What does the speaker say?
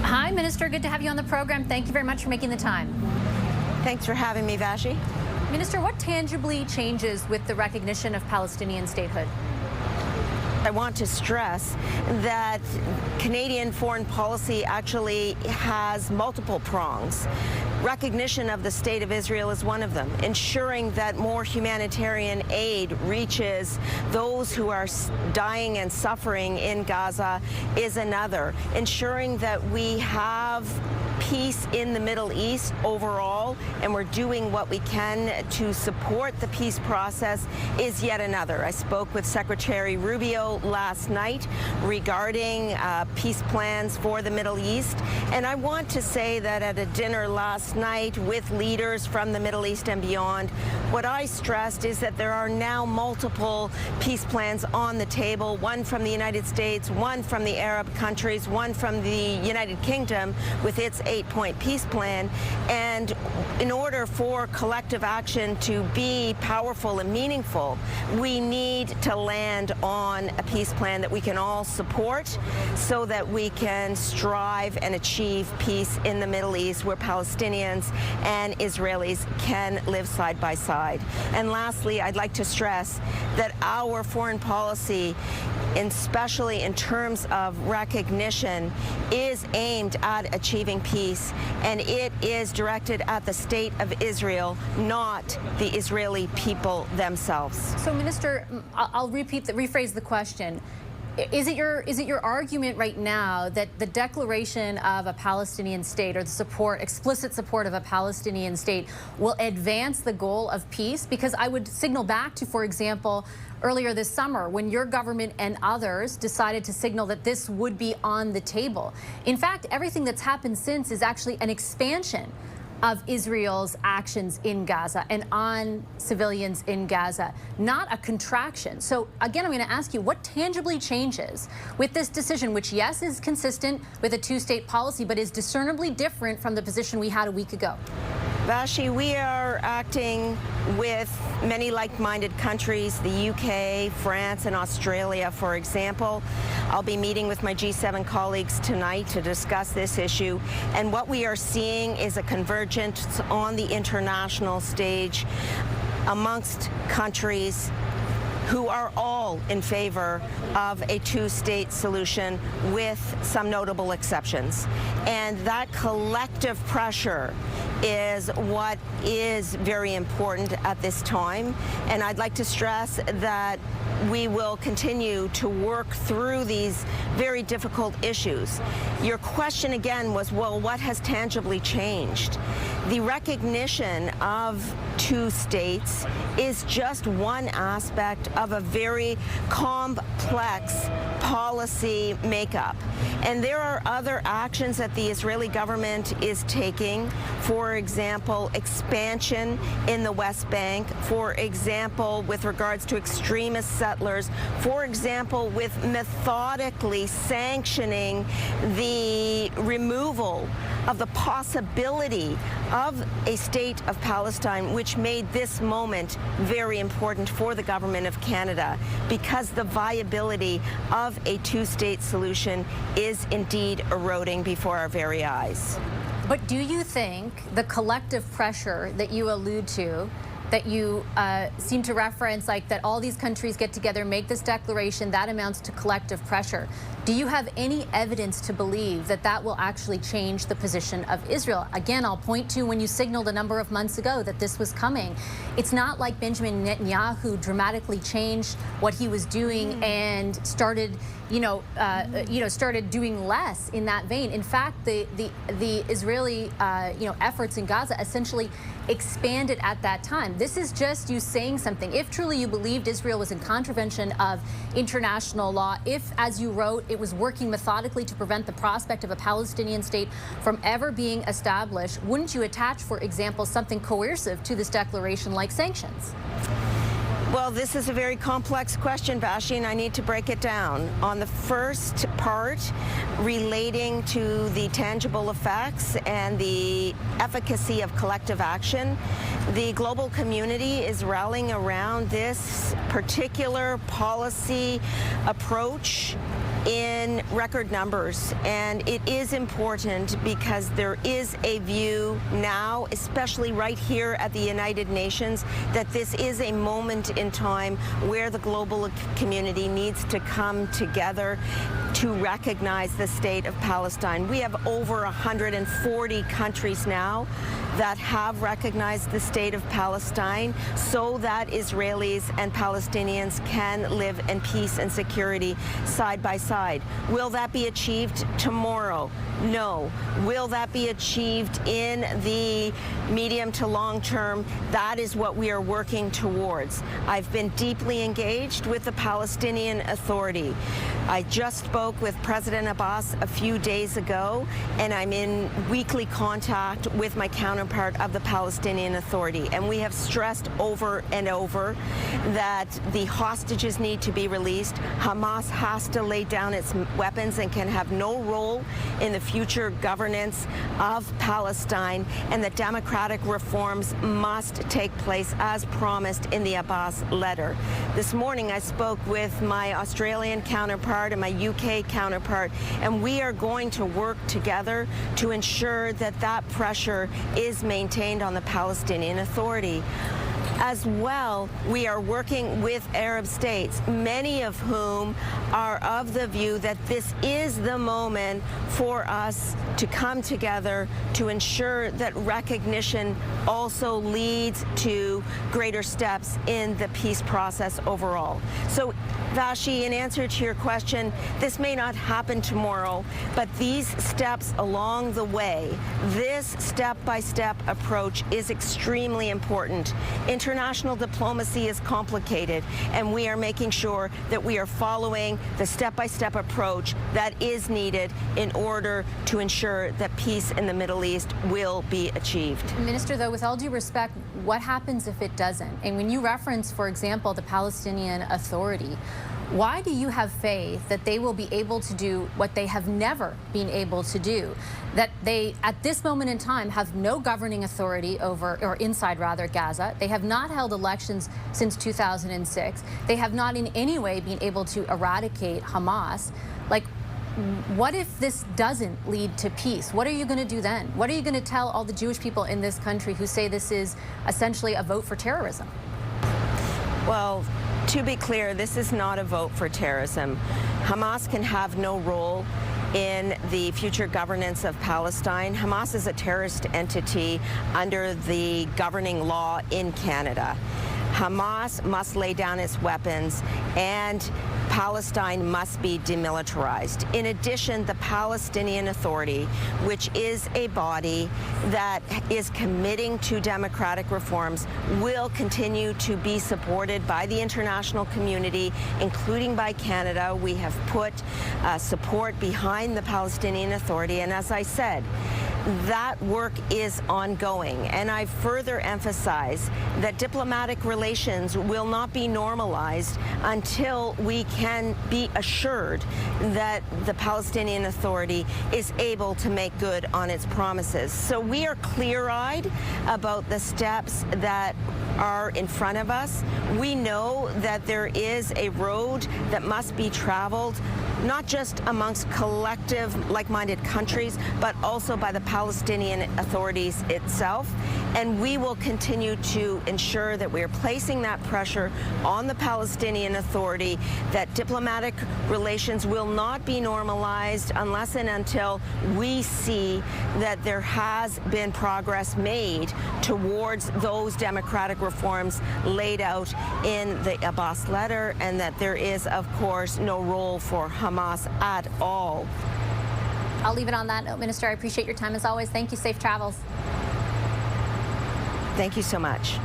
Hi, Minister. Good to have you on the program. Thank you very much for making the time. Thanks for having me, Vashi. Minister, what tangibly changes with the recognition of Palestinian statehood? I want to stress that Canadian foreign policy actually has multiple prongs. Recognition of the State of Israel is one of them. Ensuring that more humanitarian aid reaches those who are dying and suffering in Gaza is another. Ensuring that we have peace in the Middle East overall, and we're doing what we can to support the peace process, is yet another. I spoke with Secretary Rubio last night regarding peace plans for the Middle East, and I want to say that at a dinner last night with leaders from the Middle East and beyond, what I stressed is that there are now multiple peace plans on the table, one from the United States, one from the Arab countries, one from the United Kingdom with its 8-point peace plan. And in order for collective action to be powerful and meaningful, we need to land on a peace plan that we can all support so that we can strive and achieve peace in the Middle East, where Palestinians and Israelis can live side by side. And lastly, I'd like to stress that our foreign policy, especially in terms of recognition, is aimed at achieving peace, and it is directed at the State of Israel, not the Israeli people themselves. So, Minister, I'll rephrase the question. Is it your argument right now that the declaration of a Palestinian state, or the explicit support of a Palestinian state, will advance the goal of peace? Because I would signal back to, for example, earlier this summer, when your government and others decided to signal that this would be on the table. In fact, everything that's happened since is actually an expansion of Israel's actions in Gaza and on civilians in Gaza, not a contraction. So again, I'm going to ask you, what tangibly changes with this decision, which, yes, is consistent with a two-state policy, but is discernibly different from the position we had a week ago? Vashi, we are acting with many like-minded countries, the UK, France, and Australia, for example. I'll be meeting with my G7 colleagues tonight to discuss this issue. And what we are seeing is a convergence on the international stage amongst countries who are all in favor of a two-state solution, with some notable exceptions. And that collective pressure is what is very important at this time. And I'd like to stress that we will continue to work through these very difficult issues. Your question again was, well, what has tangibly changed? The recognition of two states is just one aspect of a very complex policy makeup. And there are other actions that the Israeli government is taking. For example, expansion in the West Bank. For example, with regards to extremist settlers. For example, with methodically sanctioning the removal of the possibility of a state of Palestine, which made this moment very important for the government of Canada, because the viability of a two-state solution is indeed eroding before our very eyes. But do you think the collective pressure that you allude to, that you seem to reference, like that all these countries get together, make this declaration, that amounts to collective pressure? Do you have any evidence to believe that that will actually change the position of Israel? Again, I'll point to when you signaled a number of months ago that this was coming. It's not like Benjamin Netanyahu dramatically changed what he was doing and started, started doing less in that vein. In fact, the Israeli, efforts in Gaza essentially expanded at that time. This is just you saying something. If truly you believed Israel was in contravention of international law, if, as you wrote, it was working methodically to prevent the prospect of a Palestinian state from ever being established, wouldn't you attach, for example, something coercive to this declaration like sanctions? Well, this is a very complex question, Vashi, and I need to break it down. On the first part, relating to the tangible effects and the efficacy of collective action, the global community is rallying around this particular policy approach in record numbers, and it is important because there is a view now, especially right here at the United Nations, that this is a moment in time where the global community needs to come together to recognize the state of Palestine. We have over 140 countries now that have recognized the state of Palestine so that Israelis and Palestinians can live in peace and security side by side. Will that be achieved tomorrow? No. Will that be achieved in the medium to long term? That is what we are working towards. I've been deeply engaged with the Palestinian Authority. I just spoke with President Abbas a few days ago, and I'm in weekly contact with my counterpart of the Palestinian Authority. And we have stressed over and over that the hostages need to be released. Hamas has to lay down its weapons and can have no role in the future governance of Palestine, and the democratic reforms must take place as promised in the Abbas letter. This morning I spoke with my Australian counterpart and my UK counterpart, and we are going to work together to ensure that that pressure is maintained on the Palestinian Authority. As well, we are working with Arab states, many of whom are of the view that this is the moment for us to come together to ensure that recognition also leads to greater steps in the peace process overall. So, Vashi, in answer to your question, this may not happen tomorrow, but these steps along the way, this step-by-step approach is extremely important. International diplomacy is complicated, and we are making sure that we are following the step-by-step approach that is needed in order to ensure that peace in the Middle East will be achieved. Minister, though, with all due respect, what happens if it doesn't? And when you reference, for example, the Palestinian Authority, why do you have faith that they will be able to do what they have never been able to do? That they, at this moment in time, have no governing authority over, or inside rather, Gaza. They have not held elections since 2006. They have not in any way been able to eradicate Hamas. Like, what if this doesn't lead to peace? What are you going to do then? What are you going to tell all the Jewish people in this country who say this is essentially a vote for terrorism? Well, to be clear, this is not a vote for terrorism. Hamas can have no role in the future governance of Palestine. Hamas is a terrorist entity under the governing law in Canada. Hamas must lay down its weapons, and Palestine must be demilitarized. In addition, the Palestinian Authority, which is a body that is committing to democratic reforms, will continue to be supported by the international community, including by Canada. We have put support behind the Palestinian Authority, and as I said, that work is ongoing. And I further emphasize that diplomatic relations will not be normalized until we can be assured that the Palestinian Authority is able to make good on its promises. So we are clear-eyed about the steps that are in front of us. We know that there is a road that must be traveled, not just amongst collective like-minded countries, but also by the Palestinian authorities itself. And we will continue to ensure that we are placing that pressure on the Palestinian Authority, that diplomatic relations will not be normalized unless and until we see that there has been progress made towards those democratic reforms laid out in the Abbas letter, and that there is, of course, no role for Hamas at all. I'll leave it on that note, Minister. I appreciate your time as always. Thank you. Safe travels. Thank you so much.